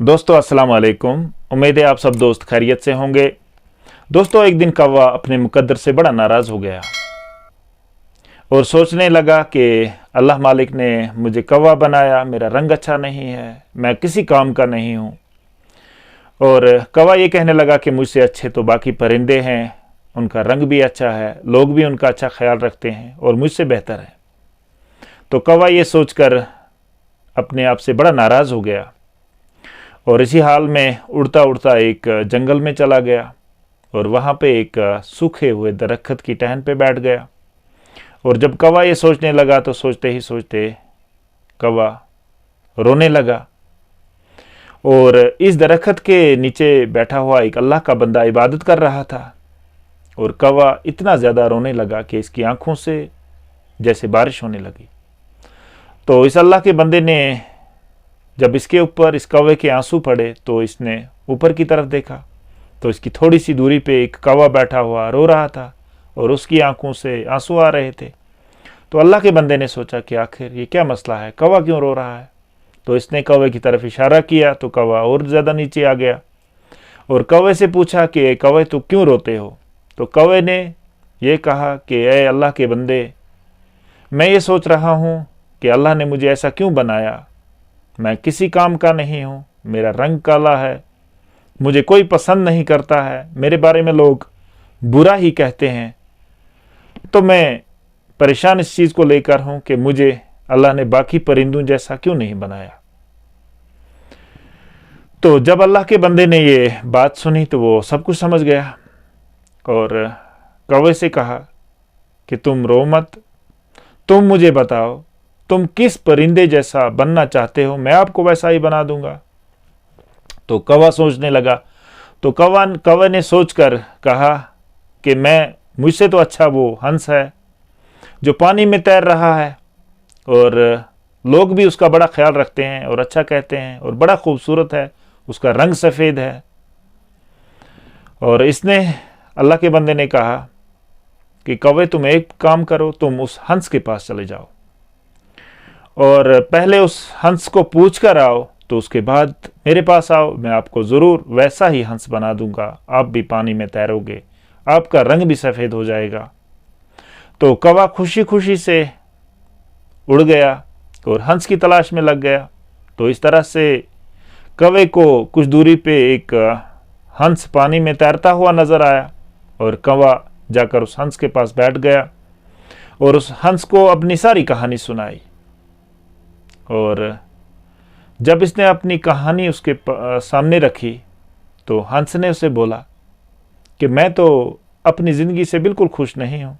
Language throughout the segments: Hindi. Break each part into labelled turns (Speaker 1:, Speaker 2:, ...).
Speaker 1: दोस्तों अस्सलाम वालेकुम। उम्मीद है आप सब दोस्त खैरियत से होंगे। दोस्तों एक दिन कौवा अपने मुकद्दर से बड़ा नाराज़ हो गया और सोचने लगा कि अल्लाह मालिक ने मुझे कौवा बनाया, मेरा रंग अच्छा नहीं है, मैं किसी काम का नहीं हूँ। और कौवा ये कहने लगा कि मुझसे अच्छे तो बाकी परिंदे हैं, उनका रंग भी अच्छा है, लोग भी उनका अच्छा ख्याल रखते हैं और मुझसे बेहतर है। तो कौवा ये सोचकर अपने आप से बड़ा नाराज़ हो गया और इसी हाल में उड़ता उड़ता एक जंगल में चला गया और वहाँ पे एक सूखे हुए दरख्त की टहनी पे बैठ गया। और जब कौवा ये सोचने लगा तो सोचते ही सोचते कौवा रोने लगा। और इस दरख्त के नीचे बैठा हुआ एक अल्लाह का बंदा इबादत कर रहा था और कौवा इतना ज़्यादा रोने लगा कि इसकी आंखों से जैसे बारिश होने लगी। तो इस अल्लाह के बंदे ने जब इसके ऊपर इस कौवे के आंसू पड़े तो इसने ऊपर की तरफ देखा तो इसकी थोड़ी सी दूरी पे एक कौवा बैठा हुआ रो रहा था और उसकी आंखों से आंसू आ रहे थे। तो अल्लाह के बंदे ने सोचा कि आखिर ये क्या मसला है, कौवा क्यों रो रहा है। तो इसने कौवे की तरफ इशारा किया तो कौवा और ज़्यादा नीचे आ गया और कौवे से पूछा कि कौवे तो क्यों रोते हो। तो कौवे ने यह कहा कि ए अल्लाह के बंदे, मैं ये सोच रहा हूँ कि अल्लाह ने मुझे ऐसा क्यों बनाया, मैं किसी काम का नहीं हूँ, मेरा रंग काला है, मुझे कोई पसंद नहीं करता है, मेरे बारे में लोग बुरा ही कहते हैं। तो मैं परेशान इस चीज़ को लेकर हूँ कि मुझे अल्लाह ने बाकी परिंदों जैसा क्यों नहीं बनाया। तो जब अल्लाह के बंदे ने ये बात सुनी तो वो सब कुछ समझ गया और कौवे से कहा कि तुम रो मत, तुम मुझे बताओ तुम किस परिंदे जैसा बनना चाहते हो, मैं आपको वैसा ही बना दूंगा। तो कौवा सोचने लगा। तो कौवे ने सोचकर कहा कि मुझसे तो अच्छा वो हंस है जो पानी में तैर रहा है और लोग भी उसका बड़ा ख्याल रखते हैं और अच्छा कहते हैं और बड़ा खूबसूरत है, उसका रंग सफ़ेद है। और इसने अल्लाह के बंदे ने कहा कि कौवे तुम एक काम करो, तुम उस हंस के पास चले जाओ और पहले उस हंस को पूछ कर आओ, तो उसके बाद मेरे पास आओ, मैं आपको ज़रूर वैसा ही हंस बना दूंगा, आप भी पानी में तैरोगे, आपका रंग भी सफ़ेद हो जाएगा। तो कौवा खुशी खुशी से उड़ गया और हंस की तलाश में लग गया। तो इस तरह से कौवे को कुछ दूरी पे एक हंस पानी में तैरता हुआ नज़र आया और कौवा जाकर उस हंस के पास बैठ गया और उस हंस को अपनी सारी कहानी सुनाई। और जब इसने अपनी कहानी उसके सामने रखी तो हंस ने उसे बोला कि मैं तो अपनी ज़िंदगी से बिल्कुल खुश नहीं हूँ,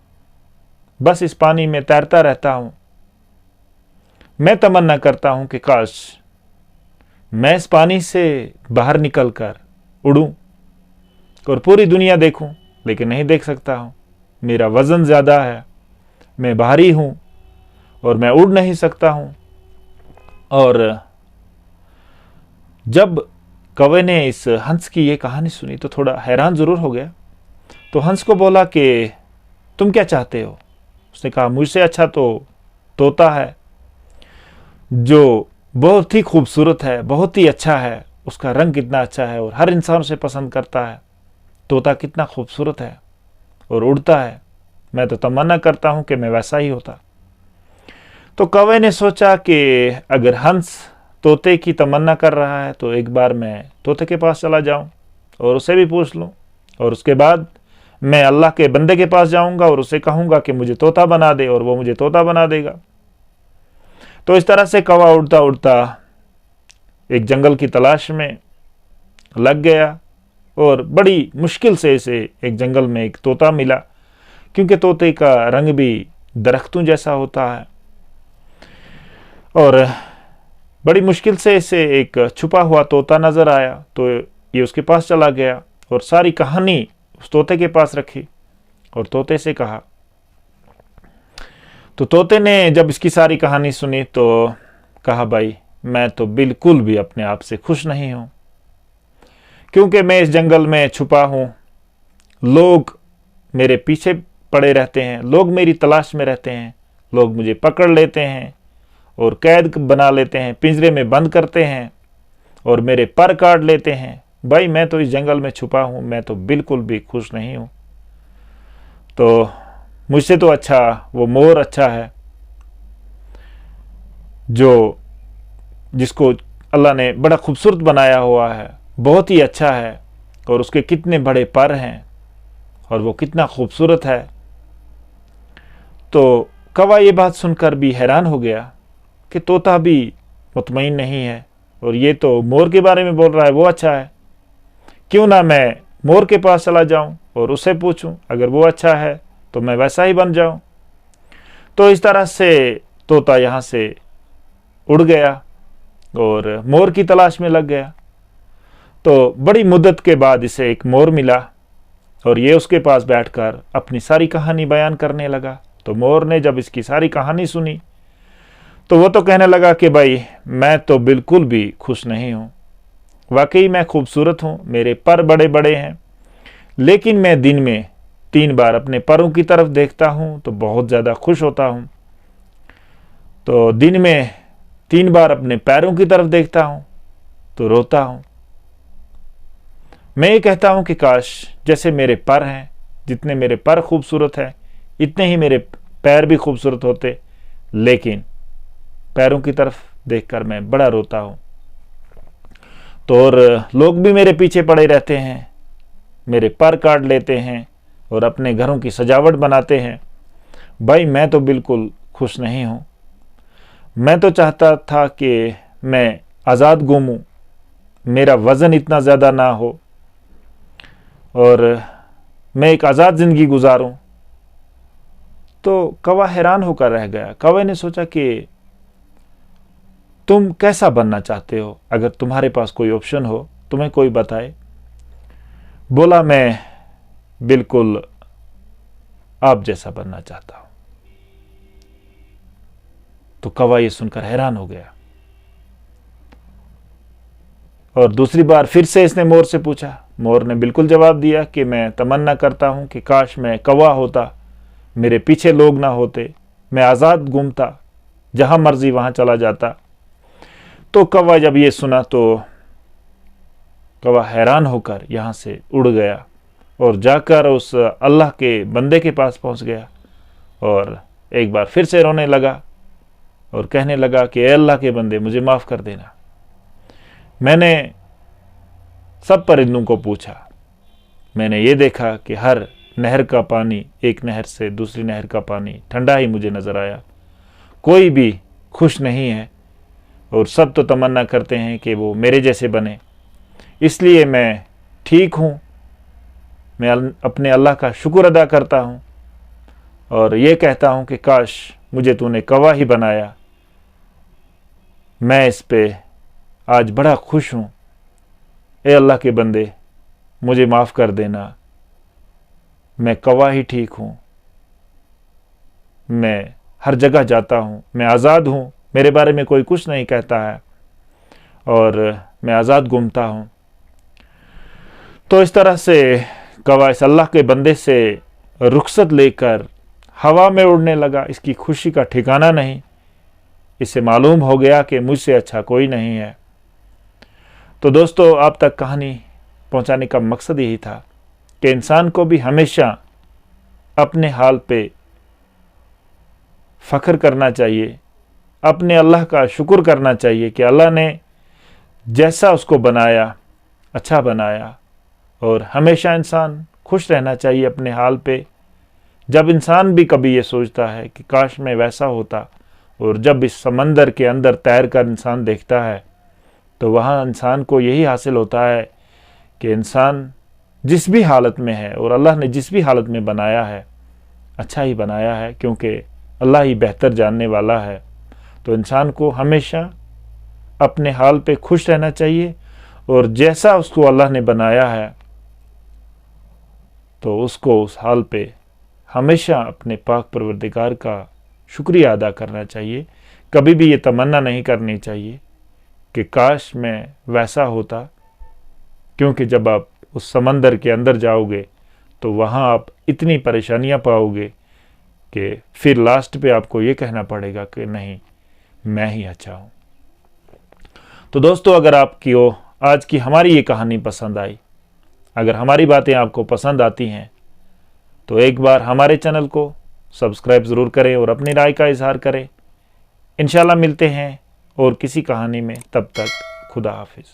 Speaker 1: बस इस पानी में तैरता रहता हूँ। मैं तमन्ना करता हूँ कि काश मैं इस पानी से बाहर निकल कर उड़ूँ और पूरी दुनिया देखूँ, लेकिन नहीं देख सकता हूँ, मेरा वज़न ज़्यादा है, मैं भारी हूँ और मैं उड़ नहीं सकता हूँ। और जब कौवे ने इस हंस की ये कहानी सुनी तो थोड़ा हैरान ज़रूर हो गया। तो हंस को बोला कि तुम क्या चाहते हो। उसने कहा मुझसे अच्छा तो तोता है जो बहुत ही खूबसूरत है, बहुत ही अच्छा है, उसका रंग कितना अच्छा है और हर इंसान उसे पसंद करता है। तोता कितना खूबसूरत है और उड़ता है, मैं तो तमन्ना करता हूँ कि मैं वैसा ही होता। तो कौवे ने सोचा कि अगर हंस तोते की तमन्ना कर रहा है तो एक बार मैं तोते के पास चला जाऊं और उसे भी पूछ लूं और उसके बाद मैं अल्लाह के बंदे के पास जाऊंगा और उसे कहूंगा कि मुझे तोता बना दे और वो मुझे तोता बना देगा। तो इस तरह से कौवा उड़ता उड़ता एक जंगल की तलाश में लग गया और बड़ी मुश्किल से इसे एक जंगल में एक तोता मिला, क्योंकि तोते का रंग भी दरख्तों जैसा होता है। और बड़ी मुश्किल से इसे एक छुपा हुआ तोता नज़र आया तो ये उसके पास चला गया और सारी कहानी उस तोते के पास रखी और तोते से कहा। तो तोते ने जब इसकी सारी कहानी सुनी तो कहा भाई मैं तो बिल्कुल भी अपने आप से खुश नहीं हूँ, क्योंकि मैं इस जंगल में छुपा हूँ, लोग मेरे पीछे पड़े रहते हैं, लोग मेरी तलाश में रहते हैं, लोग मुझे पकड़ लेते हैं और कैद बना लेते हैं, पिंजरे में बंद करते हैं और मेरे पर काट लेते हैं। भाई मैं तो इस जंगल में छुपा हूँ, मैं तो बिल्कुल भी खुश नहीं हूँ। तो मुझसे तो अच्छा वो मोर अच्छा है जो जिसको अल्लाह ने बड़ा खूबसूरत बनाया हुआ है, बहुत ही अच्छा है, और उसके कितने बड़े पर हैं और वो कितना खूबसूरत है। तो कौवा ये बात सुनकर भी हैरान हो गया कि तोता भी मुतमईन नहीं है और ये तो मोर के बारे में बोल रहा है वो अच्छा है, क्यों ना मैं मोर के पास चला जाऊं और उससे पूछूं, अगर वो अच्छा है तो मैं वैसा ही बन जाऊं। तो इस तरह से तोता यहाँ से उड़ गया और मोर की तलाश में लग गया। तो बड़ी मुद्दत के बाद इसे एक मोर मिला और ये उसके पास बैठकर अपनी सारी कहानी बयान करने लगा। तो मोर ने जब इसकी सारी कहानी सुनी तो वो तो कहने लगा कि भाई मैं तो बिल्कुल भी खुश नहीं हूँ, वाकई मैं खूबसूरत हूँ, मेरे पर बड़े बड़े हैं, लेकिन मैं दिन में 3 बार अपने परों की तरफ देखता हूँ तो बहुत ज़्यादा खुश होता हूँ। तो दिन में 3 बार अपने पैरों की तरफ देखता हूँ तो रोता हूँ। मैं ये कहता हूँ कि काश जैसे मेरे पर हैं, जितने मेरे पर खूबसूरत हैं इतने ही मेरे पैर भी खूबसूरत होते, लेकिन पैरों की तरफ देखकर मैं बड़ा रोता हूँ। तो और लोग भी मेरे पीछे पड़े रहते हैं, मेरे पर काट लेते हैं और अपने घरों की सजावट बनाते हैं। भाई मैं तो बिल्कुल खुश नहीं हूँ। मैं तो चाहता था कि मैं आज़ाद घूमूं, मेरा वज़न इतना ज़्यादा ना हो और मैं एक आज़ाद ज़िंदगी गुजारूं। तो कौवा हैरान होकर रह गया। कौवे ने सोचा कि तुम कैसा बनना चाहते हो, अगर तुम्हारे पास कोई ऑप्शन हो तुम्हें कोई बताए। बोला मैं बिल्कुल आप जैसा बनना चाहता हूं। तो कौवा ये सुनकर हैरान हो गया और दूसरी बार फिर से इसने मोर से पूछा। मोर ने बिल्कुल जवाब दिया कि मैं तमन्ना करता हूं कि काश मैं कौवा होता, मेरे पीछे लोग ना होते, मैं आज़ाद घूमता, जहां मर्जी वहां चला जाता। तो कौवा जब ये सुना तो कौवा हैरान होकर यहाँ से उड़ गया और जाकर उस अल्लाह के बंदे के पास पहुँच गया और एक बार फिर से रोने लगा और कहने लगा कि ए अल्लाह के बंदे मुझे माफ़ कर देना। मैंने सब परिंदों को पूछा, मैंने ये देखा कि हर नहर का पानी, एक नहर से दूसरी नहर का पानी ठंडा ही मुझे नज़र आया, कोई भी खुश नहीं है और सब तो तमन्ना करते हैं कि वो मेरे जैसे बने। इसलिए मैं ठीक हूँ, मैं अपने अल्लाह का शुक्र अदा करता हूँ और ये कहता हूँ कि काश मुझे तूने कौवा ही बनाया, मैं इस पे आज बड़ा खुश हूँ। ए अल्लाह के बंदे मुझे माफ़ कर देना, मैं कौवा ही ठीक हूँ, मैं हर जगह जाता हूँ, मैं आज़ाद हूँ, मेरे बारे में कोई कुछ नहीं कहता है और मैं आज़ाद घूमता हूँ। तो इस तरह से कौवा इस अल्लाह के बंदे से रुखसत लेकर हवा में उड़ने लगा। इसकी खुशी का ठिकाना नहीं, इसे मालूम हो गया कि मुझसे अच्छा कोई नहीं है। तो दोस्तों आप तक कहानी पहुंचाने का मकसद यही था कि इंसान को भी हमेशा अपने हाल पे फ़ख्र करना चाहिए, अपने अल्लाह का शुक्र करना चाहिए कि अल्लाह ने जैसा उसको बनाया अच्छा बनाया, और हमेशा इंसान खुश रहना चाहिए अपने हाल पे। जब इंसान भी कभी ये सोचता है कि काश मैं वैसा होता, और जब इस समंदर के अंदर तैर कर इंसान देखता है तो वहाँ इंसान को यही हासिल होता है कि इंसान जिस भी हालत में है और अल्लाह ने जिस भी हालत में बनाया है अच्छा ही बनाया है, क्योंकि अल्लाह ही बेहतर जानने वाला है। तो इंसान को हमेशा अपने हाल पे खुश रहना चाहिए और जैसा उसको अल्लाह ने बनाया है तो उसको उस हाल पे हमेशा अपने पाक परवरदिगार का शुक्रिया अदा करना चाहिए। कभी भी ये तमन्ना नहीं करनी चाहिए कि काश मैं वैसा होता, क्योंकि जब आप उस समंदर के अंदर जाओगे तो वहाँ आप इतनी परेशानियाँ पाओगे कि फिर लास्ट पे आपको ये कहना पड़ेगा कि नहीं मैं ही अच्छा हूँ। तो दोस्तों, अगर आपकी आज की हमारी ये कहानी पसंद आई, अगर हमारी बातें आपको पसंद आती हैं, तो एक बार हमारे चैनल को सब्सक्राइब ज़रूर करें और अपनी राय का इजहार करें। इंशाल्लाह मिलते हैं और किसी कहानी में, तब तक खुदा हाफिज़।